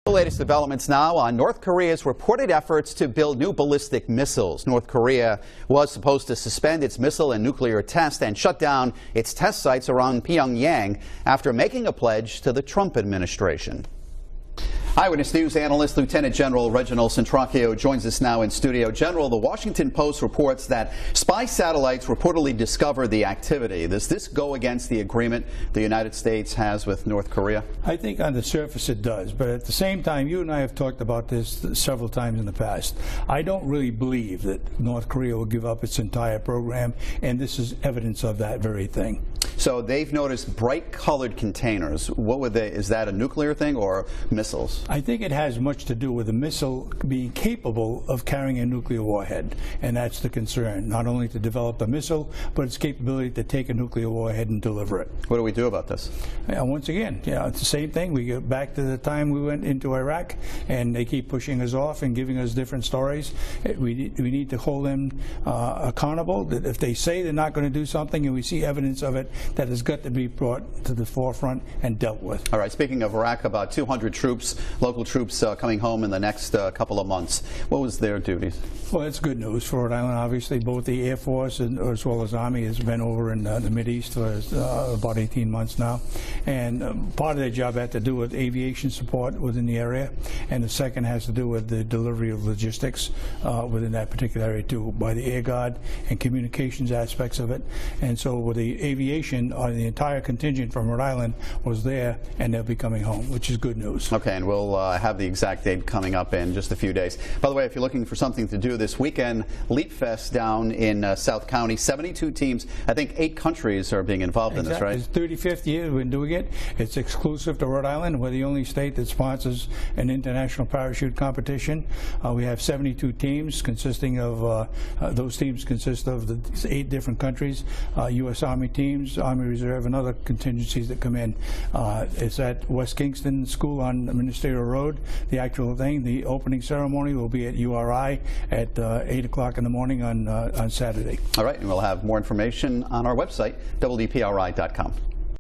The latest developments now on North Korea's reported efforts to build new ballistic missiles. North Korea was supposed to suspend its missile and nuclear test and shut down its test sites around Pyongyang after making a pledge to the Trump administration. Eyewitness News analyst Lieutenant General Reginald Centracchio joins us now in studio. General, the Washington Post reports that spy satellites reportedly discovered the activity. Does this go against the agreement the United States has with North Korea? I think on the surface it does, but at the same time, you and I have talked about this several times in the past. I don't really believe that North Korea will give up its entire program, and this is evidence of that very thing. So they've noticed bright colored containers. What would they, is that a nuclear thing or missiles? I think it has much to do with a missile being capable of carrying a nuclear warhead, and that's the concern. Not only to develop a missile, but its capability to take a nuclear warhead and deliver it. What do we do about this? Once again, it's the same thing. We go back to the time we went into Iraq, and they keep pushing us off and giving us different stories. We need to hold them accountable. That if they say they're not going to do something and we see evidence of it, that has got to be brought to the forefront and dealt with. All right, speaking of Iraq, about 200 troops, local troops coming home in the next couple of months. What was their duties? Well, it's good news for Rhode Island. Obviously, both the Air Force and as well as Army has been over in the Mideast for about 18 months now. And part of their job had to do with aviation support within the area, and the second has to do with the delivery of logistics within that particular area too, by the Air Guard and communications aspects of it. And so with the aviation, the entire contingent from Rhode Island was there, and they'll be coming home, which is good news. Okay, and we'll have the exact date coming up in just a few days. By the way, if you're looking for something to do this weekend, Leap Fest down in South County, 72 teams, I think 8 countries are being involved in this, right? It's 35th year we've been doing it. It's exclusive to Rhode Island. We're the only state that sponsors an international parachute competition. We have 72 teams consisting of, those teams consist of the 8 different countries, U.S. Army teams, Army Reserve, and other contingencies that come in. It's at West Kingston School on Ministerial Road. The actual thing, the opening ceremony will be at URI at 8 o'clock in the morning on Saturday. All right, and we'll have more information on our website, WDPRI.com.